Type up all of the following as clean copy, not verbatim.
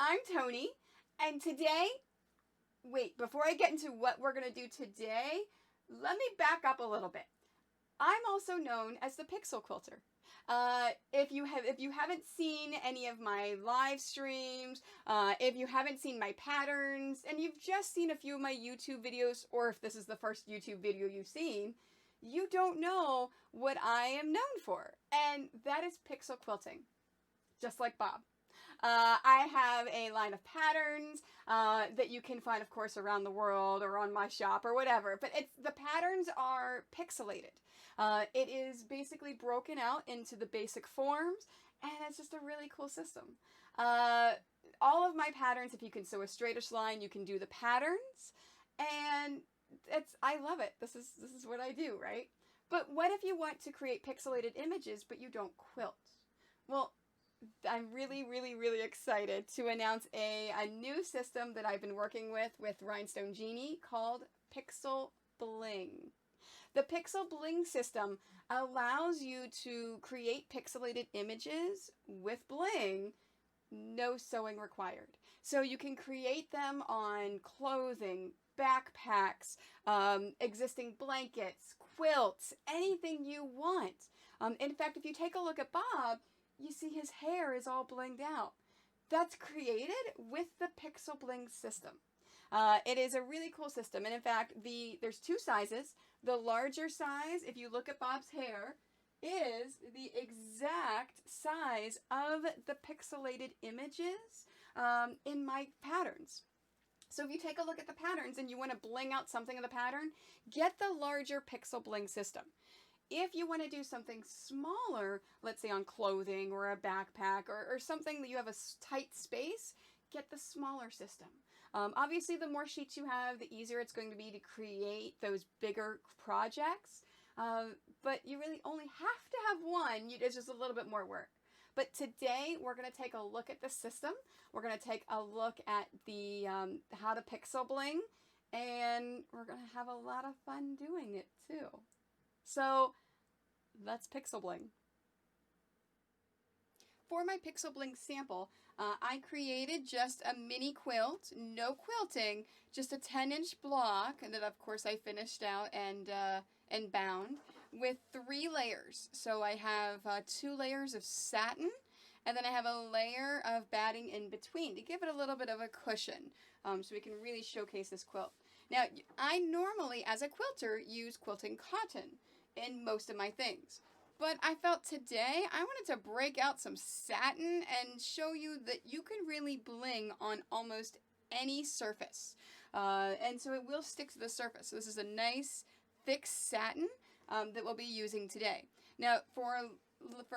I'm Tony, and today, wait, before I get into what we're going to do today, let me back up a little bit. I'm also known as the Pixel Quilter. If you haven't seen any of my live streams, if you haven't seen my patterns, and you've just seen a few of my YouTube videos, or if this is the first YouTube video you've seen, you don't know what I am known for, and that is pixel quilting, just like Bob. I have a line of patterns that you can find, of course, around the world or on my shop or whatever. But the patterns are pixelated. It is basically broken out into the basic forms, and it's just a really cool system. All of my patterns, if you can sew a straightish line, you can do the patterns, and I love it. This is what I do, right? But what if you want to create pixelated images, but you don't quilt? Well, I'm really, really, really excited to announce a new system that I've been working with Rhinestone Genie called Pixel Bling. The Pixel Bling system allows you to create pixelated images with bling, no sewing required. So you can create them on clothing, backpacks, existing blankets, quilts, anything you want. In fact, if you take a look at Bob, you see his hair is all blinged out. That's created with the Pixel Bling system. It is a really cool system, and in fact, there's two sizes. The larger size, if you look at Bob's hair, is the exact size of the pixelated images in my patterns. So if you take a look at the patterns and you want to bling out something in the pattern, get the larger Pixel Bling system. If you want to do something smaller, let's say on clothing or a backpack or something that you have a tight space, get the smaller system. Obviously, the more sheets you have, the easier it's going to be to create those bigger projects. But you really only have to have one. It's just a little bit more work. But today, we're going to take a look at the system. We're going to take a look at the how to pixel bling, and we're going to have a lot of fun doing it too. So let's pixel bling. For my Pixel Bling sample, I created just a mini quilt, no quilting, just a 10-inch block that of course I finished out and bound with 3 layers. So I have 2 layers of satin, and then I have a layer of batting in between to give it a little bit of a cushion so we can really showcase this quilt. Now, I normally, as a quilter, use quilting cotton in most of my things. But I felt today I wanted to break out some satin and show you that you can really bling on almost any surface. And so it will stick to the surface. So this is a nice thick satin that we'll be using today. Now for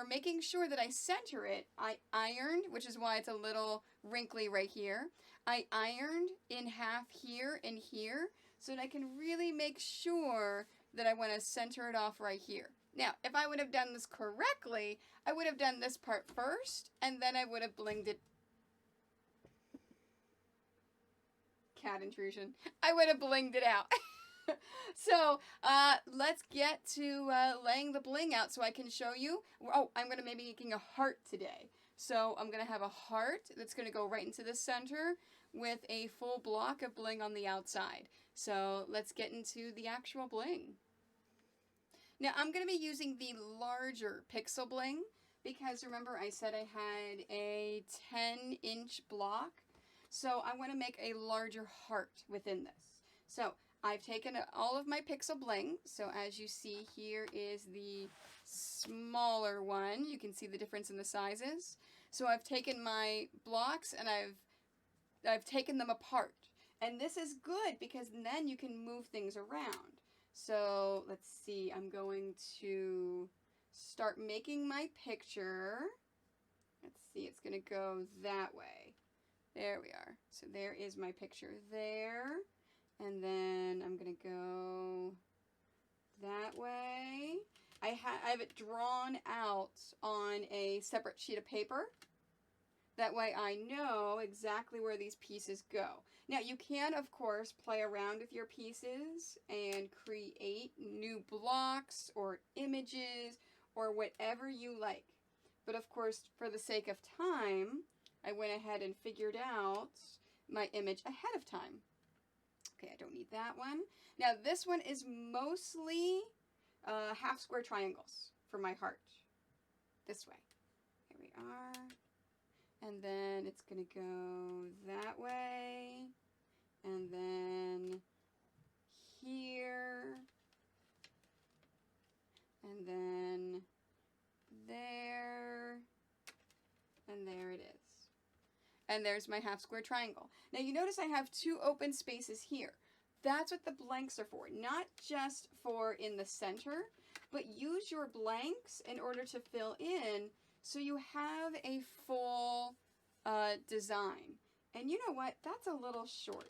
making sure that I center it, I ironed, which is why it's a little wrinkly right here. I ironed in half here and here so that I can really make sure that I want to center it off right here. Now, if I would have done this correctly, I would have done this part first, and then I would have blinged it. Cat intrusion. I would have blinged it out. So, let's get to laying the bling out so I can show you. Oh, I'm going to be making a heart today. So, I'm going to have a heart that's going to go right into the center with a full block of bling on the outside. So, let's get into the actual bling. Now, I'm going to be using the larger Pixel Bling because remember I said I had a 10-inch block. So I want to make a larger heart within this. So I've taken all of my Pixel Bling. So as you see, here is the smaller one. You can see the difference in the sizes. So I've taken my blocks and I've taken them apart. And this is good because then you can move things around. So let's see, I'm going to start making my picture. Let's see, it's going to go that way. There we are. So there is my picture there. And then I'm going to go that way. I have it drawn out on a separate sheet of paper. That way I know exactly where these pieces go. Now you can, of course, play around with your pieces and create new blocks or images or whatever you like. But of course, for the sake of time, I went ahead and figured out my image ahead of time. Okay, I don't need that one. Now this one is mostly half square triangles for my heart. This way. Here we are. And then it's going to go that way. And then here. And then there. And there it is. And there's my half square triangle. Now you notice I have two open spaces here. That's what the blanks are for. Not just for in the center, but use your blanks in order to fill in so you have a full design. And you know what? That's a little short.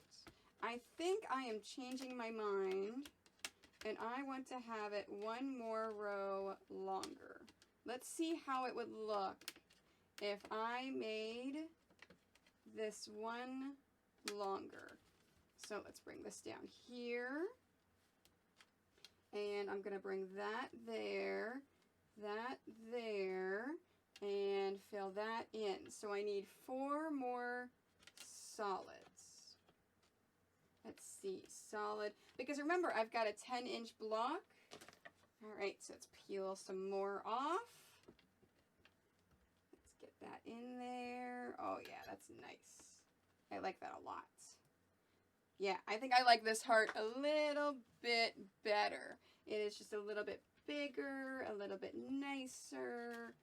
I think I am changing my mind and I want to have it one more row longer. Let's see how it would look if I made this one longer. So let's bring this down here. And I'm going to bring that there, and fill that in. So I need 4 more solids. Let's see, solid. Because remember, I've got a 10-inch block. All right, so let's peel some more off. Let's get that in there. Oh yeah, that's nice. I like that a lot. Yeah, I think I like this heart a little bit better. It is just a little bit bigger, a little bit nicer.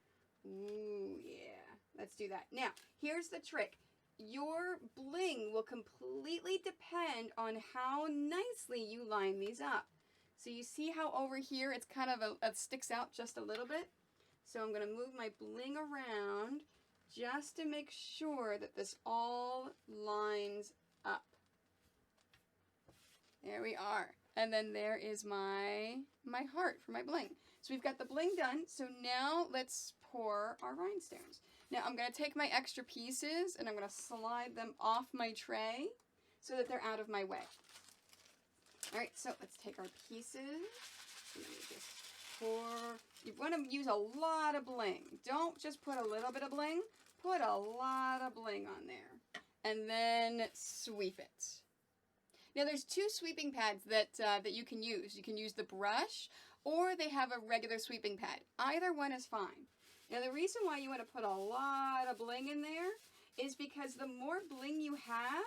Ooh, yeah. Let's do that. Now, here's the trick. Your bling will completely depend on how nicely you line these up. So you see how over here it's kind of it sticks out just a little bit? So I'm going to move my bling around just to make sure that this all lines up. There we are. And then there is my heart for my bling. So we've got the bling done. So now let's pour our rhinestones. Now I'm going to take my extra pieces and I'm going to slide them off my tray so that they're out of my way. All right, so let's take our pieces. Let me just pour. You want to use a lot of bling. Don't just put a little bit of bling. Put a lot of bling on there. And then sweep it. Now there's 2 sweeping pads that you can use. You can use the brush or they have a regular sweeping pad. Either one is fine. Now the reason why you want to put a lot of bling in there is because the more bling you have,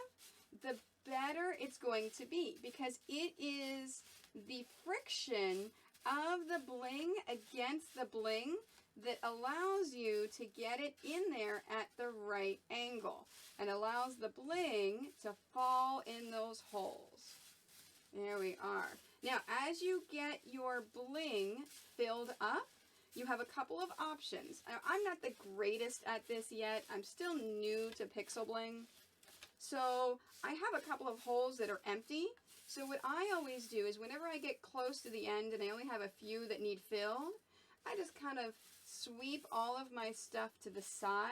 the better it's going to be, because it is the friction of the bling against the bling that allows you to get it in there at the right angle and allows the bling to fall in those holes. There we are. Now, as you get your bling filled up, you have a couple of options. Now, I'm not the greatest at this yet. I'm still new to Pixel Bling. So I have a couple of holes that are empty. So what I always do is whenever I get close to the end and I only have a few that need filled, I just kind of sweep all of my stuff to the side.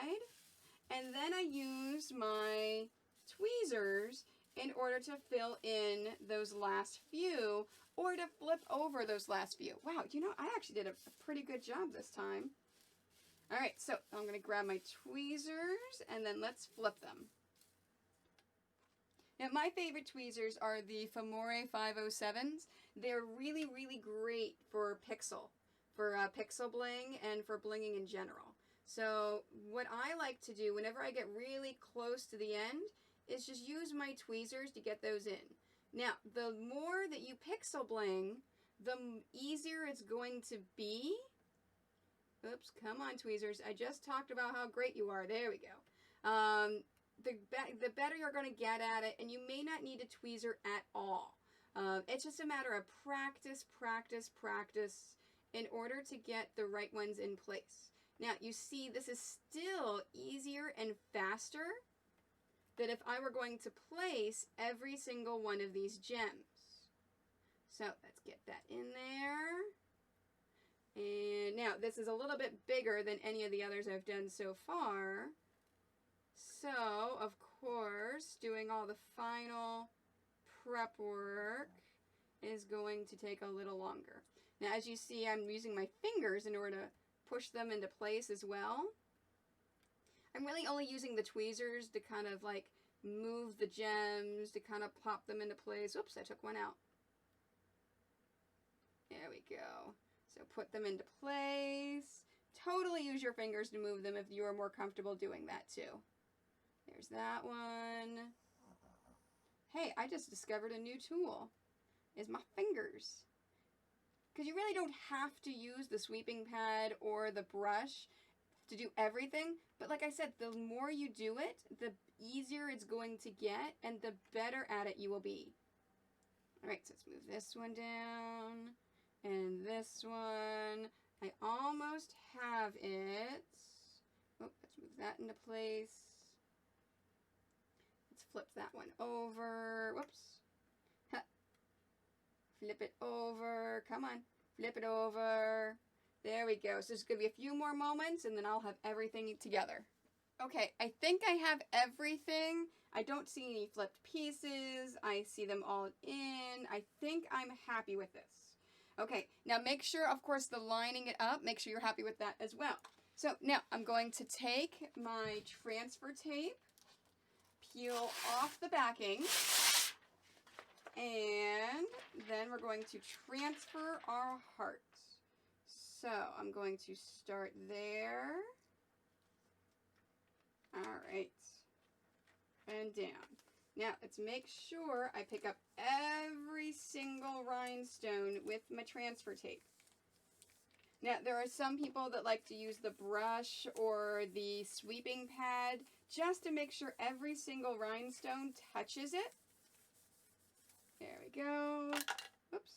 And then I use my tweezers in order to fill in those last few or to flip over those last few. Wow, you know, I actually did a pretty good job this time. All right, so I'm going to grab my tweezers and then let's flip them. Now, my favorite tweezers are the Famore 507s. They're really, really great for Pixel Bling and for blinging in general. So what I like to do whenever I get really close to the end is just use my tweezers to get those in. Now, the more that you Pixel Bling, the easier it's going to be. Oops, come on, tweezers. I just talked about how great you are. There we go. The better you're going to get at it, and you may not need a tweezer at all. It's just a matter of practice, practice, practice in order to get the right ones in place. Now, you see, this is still easier and faster than if I were going to place every single one of these gems. So let's get that in there. And now this is a little bit bigger than any of the others I've done so far. So, of course, doing all the final prep work is going to take a little longer. Now, as you see, I'm using my fingers in order to push them into place as well. I'm really only using the tweezers to kind of like move the gems, to kind of pop them into place. Oops, I took one out. There we go. So put them into place. Totally use your fingers to move them if you are more comfortable doing that too. There's that one. Hey, I just discovered a new tool. Is my fingers. Because you really don't have to use the sweeping pad or the brush to do everything. But like I said, the more you do it, the easier it's going to get and the better at it you will be. Alright, so let's move this one down. And this one. I almost have it. Oh, let's move that into place. Let's flip that one over. Whoops. Ha. Flip it over. Come on. Flip it over. There we go. So there's going to be a few more moments and then I'll have everything together. Okay, I think I have everything. I don't see any flipped pieces. I see them all in. I think I'm happy with this. Okay, now make sure, of course, the lining it up, make sure you're happy with that as well. So now I'm going to take my transfer tape, peel off the backing, and then we're going to transfer our heart. So I'm going to start there. All right, and down. Now, let's make sure I pick up every single rhinestone with my transfer tape. Now, there are some people that like to use the brush or the sweeping pad just to make sure every single rhinestone touches it. There we go. Oops.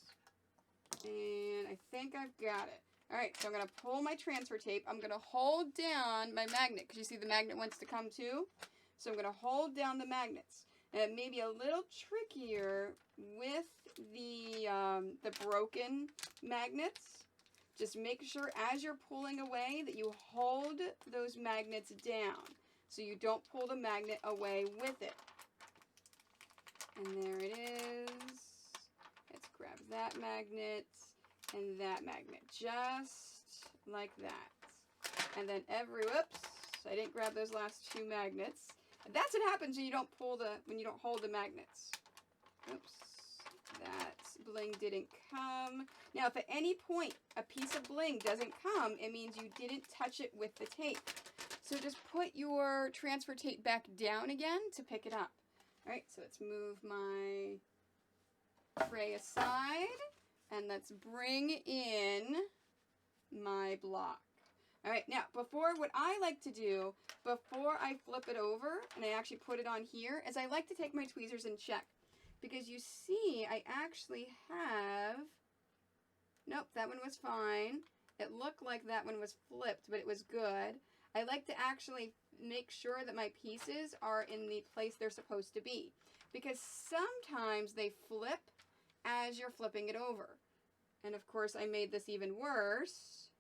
And I think I've got it. All right, so I'm going to pull my transfer tape. I'm going to hold down my magnet because you see the magnet wants to come too. So I'm going to hold down the magnets. And it may be a little trickier with the broken magnets. Just make sure as you're pulling away that you hold those magnets down so you don't pull the magnet away with it. And there it is. Let's grab that magnet and that magnet just like that. And then whoops, I didn't grab those last two magnets. That's what happens when you don't hold the magnets. Oops, that bling didn't come. Now, if at any point a piece of bling doesn't come, it means you didn't touch it with the tape. So just put your transfer tape back down again to pick it up. All right, so let's move my tray aside and let's bring in my block. All right, now, what I like to do before I flip it over, and I actually put it on here, is I like to take my tweezers and check. Because you see, I actually have, nope, that one was fine. It looked like that one was flipped, but it was good. I like to actually make sure that my pieces are in the place they're supposed to be. Because sometimes they flip as you're flipping it over. And of course, I made this even worse.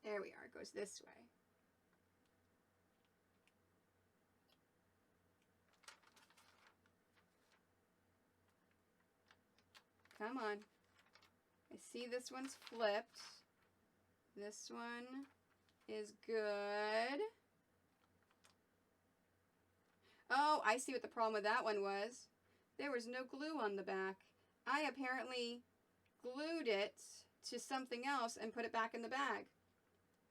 There we are, it goes this way. Come on. I see this one's flipped. This one is good. Oh, I see what the problem with that one was. There was no glue on the back. I apparently glued it to something else and put it back in the bag.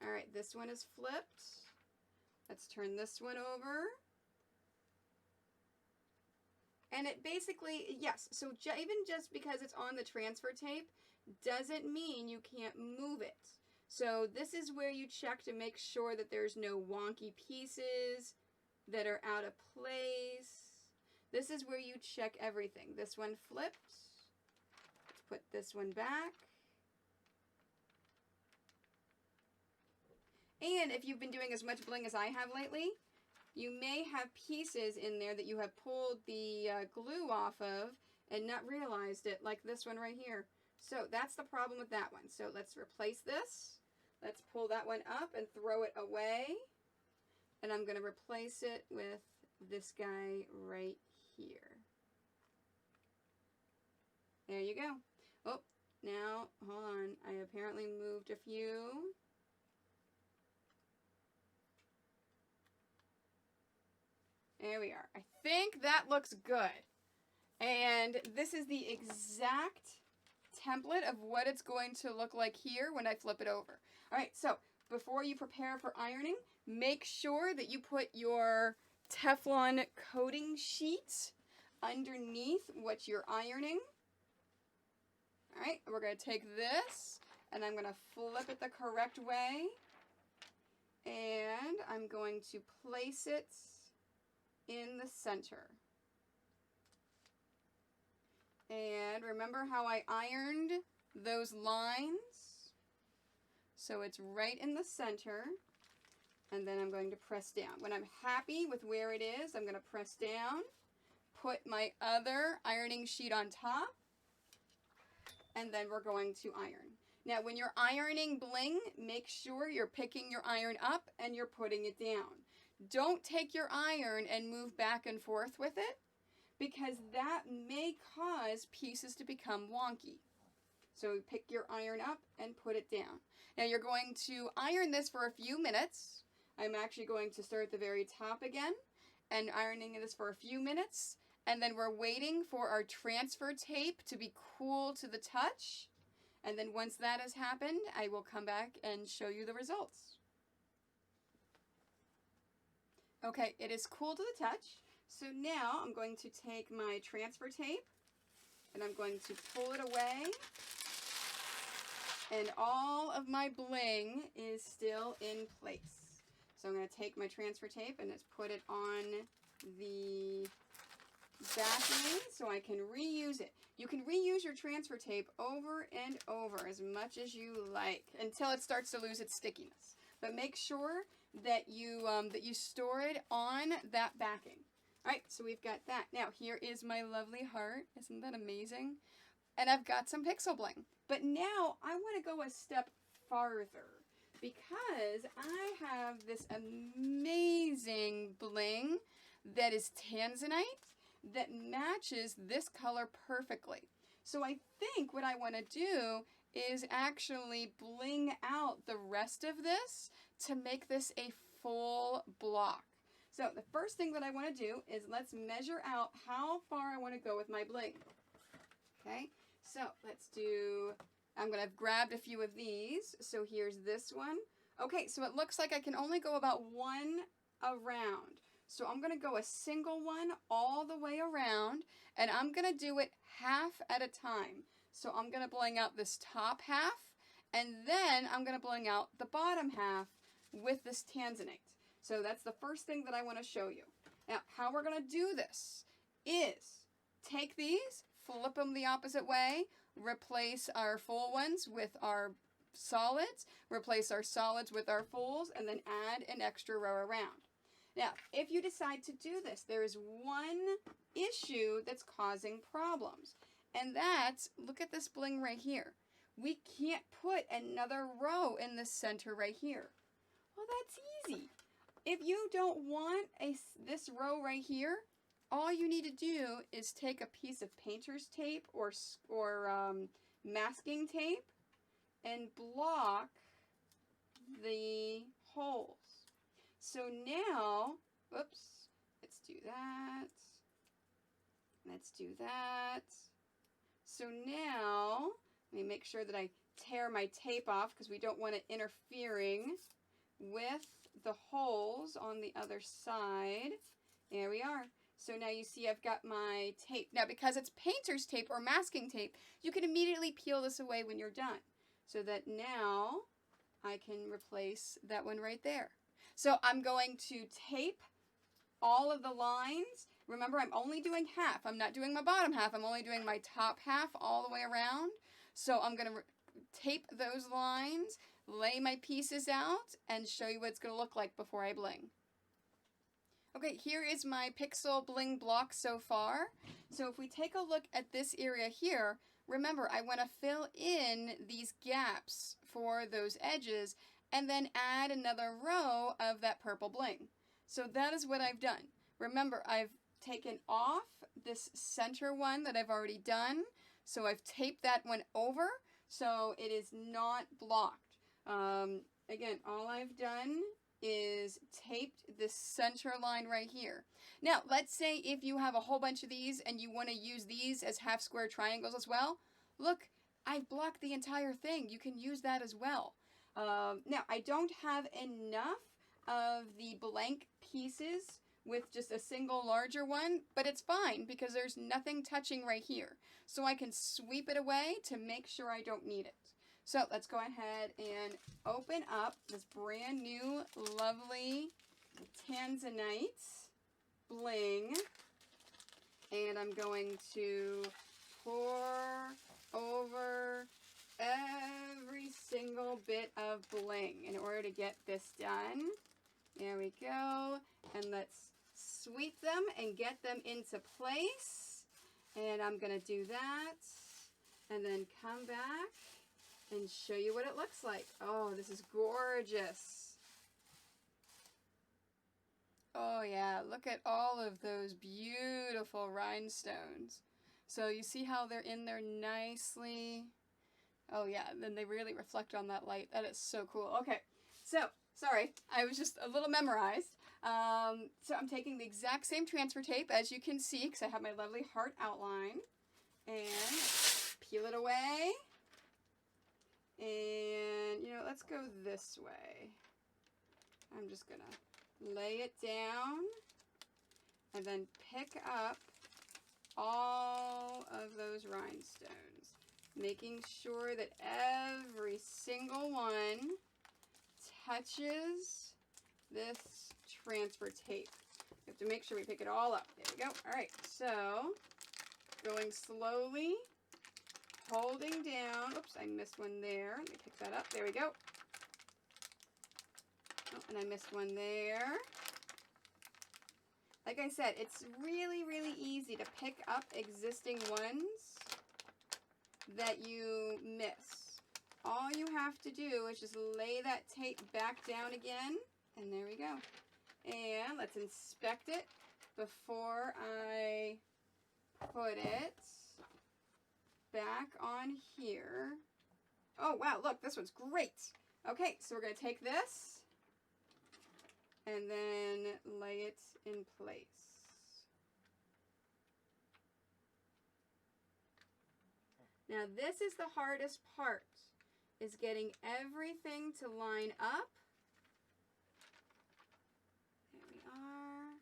All right, this one is flipped. Let's turn this one over. And it basically, yes, so even just because it's on the transfer tape doesn't mean you can't move it. So this is where you check to make sure that there's no wonky pieces that are out of place. This is where you check everything. This one flipped. Let's put this one back. And if you've been doing as much bling as I have lately, you may have pieces in there that you have pulled the glue off of and not realized it, like this one right here. So that's the problem with that one. So let's replace this. Let's pull that one up and throw it away. And I'm going to replace it with this guy right here. There you go. Oh, now, hold on. I apparently moved a few. There we are. I think that looks good. And this is the exact template of what it's going to look like here when I flip it over. All right, so before you prepare for ironing, make sure that you put your Teflon coating sheet underneath what you're ironing. All right, we're going to take this and I'm going to flip it the correct way. And I'm going to place it in the center. And remember how I ironed those lines? So it's right in the center. And then I'm going to press down. When I'm happy with where it is, I'm going to press down, put my other ironing sheet on top, and then we're going to iron. Now, when you're ironing bling, make sure you're picking your iron up and you're putting it down. Don't take your iron and move back and forth with it, because that may cause pieces to become wonky. So pick your iron up and put it down. Now you're going to iron this for a few minutes. I'm actually going to start at the very top again and ironing this for a few minutes. And then we're waiting for our transfer tape to be cool to the touch. And then once that has happened, I will come back and show you the results. Okay, it is cool to the touch. So now I'm going to take my transfer tape and I'm going to pull it away. And all of my bling is still in place. So I'm going to take my transfer tape and just put it on the backing so I can reuse it. You can reuse your transfer tape over and over as much as you like until it starts to lose its stickiness. But make sure that you store it on that backing. All right, so we've got that. Now, here is my lovely heart. Isn't that amazing? And I've got some Pixel Bling. But now I want to go a step farther because I have this amazing bling that is tanzanite that matches this color perfectly. So I think what I want to do is actually bling out the rest of this to make this a full block. So the first thing that I want to do is let's measure out how far I want to go with my bling. Okay, so let's do, I'm going to have grabbed a few of these. So here's this one. Okay, so it looks like I can only go about one around. So I'm going to go a single one all the way around, and I'm going to do it half at a time. So I'm going to bling out this top half, and then I'm going to bling out the bottom half with this tanzanite. So that's the first thing that I want to show you. Now, how we're going to do this is take these, flip them the opposite way, replace our full ones with our solids, replace our solids with our fulls, and then add an extra row around. Now, if you decide to do this, there is one issue that's causing problems. And that's, look at this bling right here. We can't put another row in the center right here. Well, that's easy. If you don't want this row right here, all you need to do is take a piece of painter's tape or masking tape and block the holes. So now, oops, let's do that. Let's do that. So now, let me make sure that I tear my tape off because we don't want it interfering with the holes on the other side. There we are. So now you see I've got my tape. Now because it's painter's tape or masking tape, you can immediately peel this away when you're done. So that now I can replace that one right there. So I'm going to tape all of the lines. Remember, I'm only doing half. I'm not doing my bottom half. I'm only doing my top half all the way around. So I'm going to tape those lines, lay my pieces out, and show you what it's going to look like before I bling. Okay, here is my Pixel Bling block so far. So if we take a look at this area here, remember I want to fill in these gaps for those edges and then add another row of that purple bling. So that is what I've done. Remember, I've taken off this center one that I've already done. So I've taped that one over so it is not blocked. Again, all I've done is taped this center line right here. Now, let's say if you have a whole bunch of these and you want to use these as half square triangles as well. Look, I've blocked the entire thing. You can use that as well. Now, I don't have enough of the blank pieces with just a single larger one, but it's fine because there's nothing touching right here. So I can sweep it away to make sure I don't need it. So let's go ahead and open up this brand new, lovely Tanzanite bling. And I'm going to pour over every single bit of bling in order to get this done. There we go. And let's sweep them and get them into place. And I'm going to do that. And then come back and show you what it looks like. Oh, this is gorgeous. Oh yeah, look at all of those beautiful rhinestones. So you see how they're in there nicely? Oh yeah, then they really reflect on that light. That is so cool. Okay, so, sorry, I was just a little memorized. So I'm taking the exact same transfer tape, as you can see, because I have my lovely heart outline. And peel it away. And, you know, let's go this way. I'm just going to lay it down and then pick up all of those rhinestones, making sure that every single one touches this transfer tape. We have to make sure we pick it all up. There we go. All right, so going slowly, holding down. Oops, I missed one there. Let me pick that up. There we go. Oh, and I missed one there. Like I said, it's really, really easy to pick up existing ones that you miss. All you have to do is just lay that tape back down again, and there we go. And let's inspect it before I put it back on here. Oh, wow, look, this one's great. Okay, so we're going to take this and then lay it in place. Now, this is the hardest part, is getting everything to line up. There we are.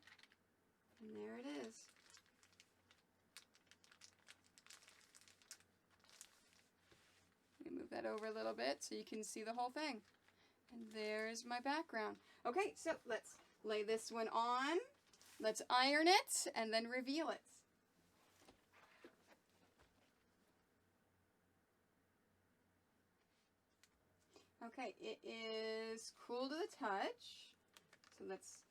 And there it is. Move that over a little bit so you can see the whole thing. And there's my background. Okay, so let's lay this one on. Let's iron it and then reveal it. Okay, it is cool to the touch. So let's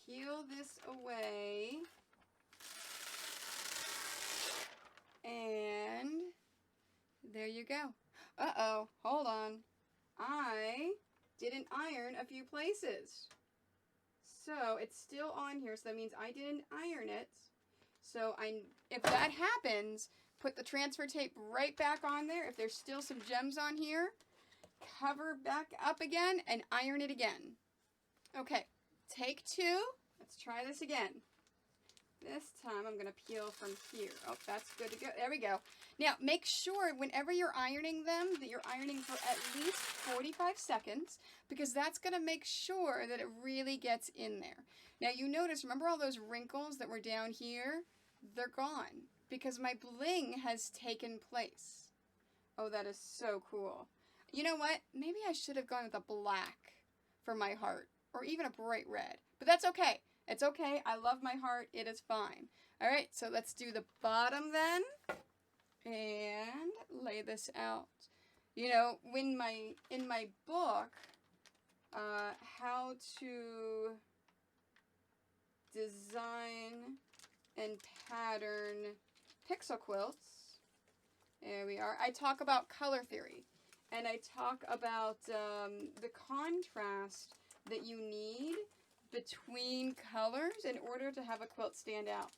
peel this away. And there you go. Uh-oh, hold on. I didn't iron a few places. So it's still on here, so that means I didn't iron it. So if that happens, put the transfer tape right back on there. If there's still some gems on here, cover back up again and iron it again. Okay, take two. Let's try this again. This time I'm going to peel from here. Oh, that's good to go. There we go. Now, make sure whenever you're ironing them that you're ironing for at least 45 seconds because that's going to make sure that it really gets in there. Now, you notice, remember all those wrinkles that were down here? They're gone because my bling has taken place. Oh, that is so cool. You know what? Maybe I should have gone with a black for my heart or even a bright red, but that's okay. It's okay. I love my heart. It is fine. All right, so let's do the bottom then and lay this out. You know, in my book, How to Design and Pattern Pixel Quilts, there we are. I talk about color theory, and I talk about the contrast that you need between colors in order to have a quilt stand out.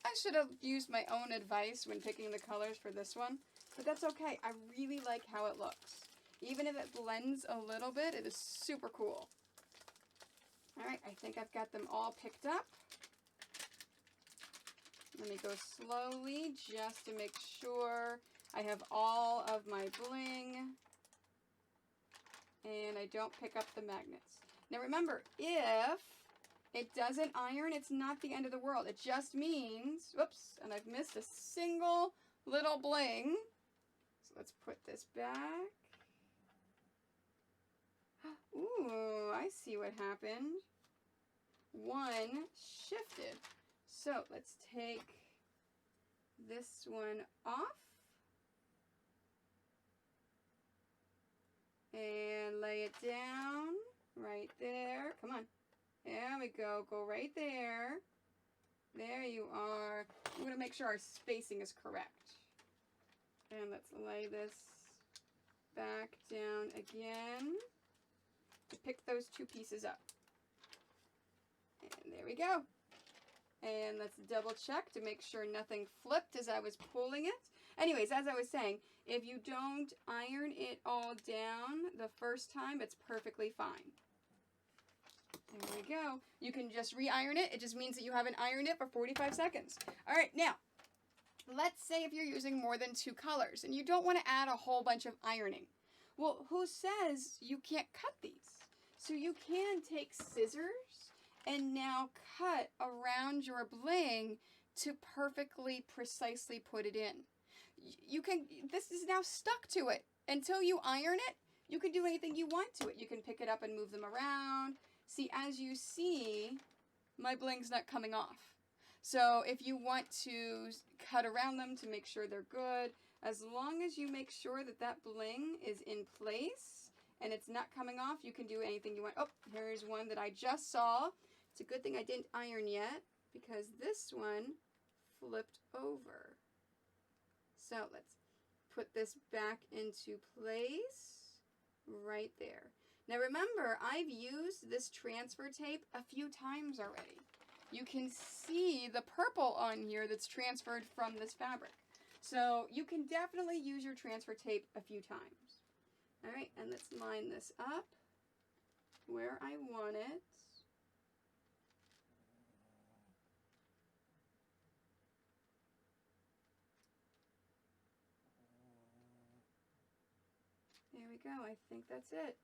I should have used my own advice when picking the colors for this one, but that's okay. I really like how it looks. Even if it blends a little bit, it is super cool. right, I think I've got them all picked up. Let me go slowly just to make sure I have all of my bling and I don't pick up the magnets. Now remember, if it doesn't iron, it's not the end of the world. It just means, whoops, and I've missed a single little bling. So let's put this back. Ooh, I see what happened. One shifted. So let's take this one off and lay it down right there. Come on. There we go. Go right there. There you are. I'm going to make sure our spacing is correct. And let's lay this back down again to pick those two pieces up. And there we go. And let's double check to make sure nothing flipped as I was pulling it. Anyways, as I was saying, if you don't iron it all down the first time, it's perfectly fine. There we go. You can just re-iron it. It just means that you haven't ironed it for 45 seconds. All right, now, let's say if you're using more than 2 colors and you don't want to add a whole bunch of ironing. Well, who says you can't cut these? So you can take scissors and now cut around your bling to perfectly, precisely put it in. You can, this is now stuck to it. Until you iron it, you can do anything you want to it. You can pick it up and move them around. See, as you see, my bling's not coming off. So if you want to cut around them to make sure they're good, as long as you make sure that that bling is in place and it's not coming off, you can do anything you want. Oh, here's one that I just saw. It's a good thing I didn't iron yet because this one flipped over. So let's put this back into place right there. Now remember, I've used this transfer tape a few times already. You can see the purple on here that's transferred from this fabric. So you can definitely use your transfer tape a few times. All right, and let's line this up where I want it. There we go, I think that's it.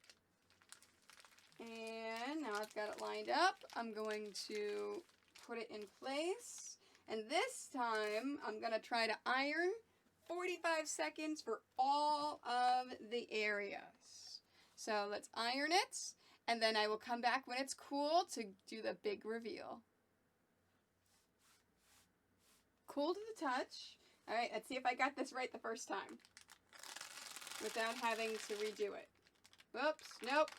And now I've got it lined up. I'm going to put it in place. And this time, I'm going to try to iron 45 seconds for all of the areas. So let's iron it, and then I will come back when it's cool to do the big reveal. Cool to the touch. All right, let's see if I got this right the first time without having to redo it. Whoops, nope.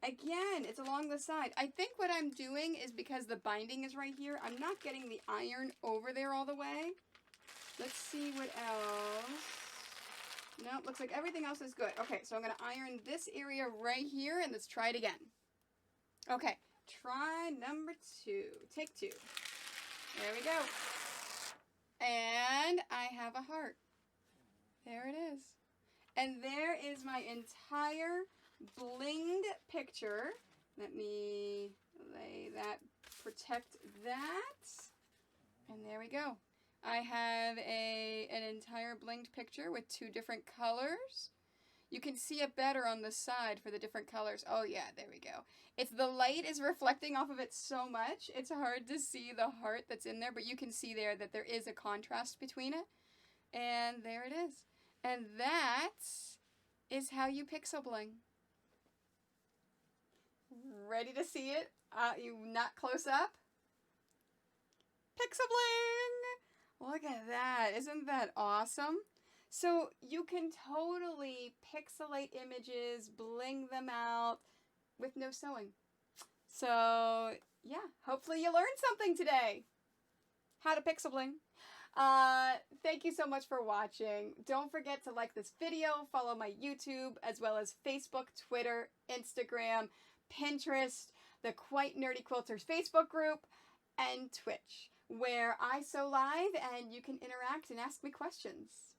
Again, it's along the side. I think what I'm doing is because the binding is right here, I'm not getting the iron over there all the way. Let's see what else. Nope, looks like everything else is good. Okay, so I'm going to iron this area right here, and let's try it again. Okay, try number 2. Take 2. There we go. And I have a heart. There it is. And there is my entire blinged picture. Let me lay that, protect that. And there we go. I have an entire blinged picture with 2 different colors. You can see it better on the side for the different colors. Oh yeah, there we go. It's the light is reflecting off of it so much, it's hard to see the heart that's in there, but you can see there that there is a contrast between it. And there it is. And that is how you pixel bling. Ready to see it? You not close up? Pixel bling! Look at that. Isn't that awesome? So you can totally pixelate images, bling them out with no sewing. So yeah, hopefully you learned something today. How to pixel bling. Thank you so much for watching. Don't forget to like this video, follow my YouTube, as well as Facebook, Twitter, Instagram, Pinterest, the Quite Nerdy Quilters Facebook group, and Twitch, where I sew live and you can interact and ask me questions.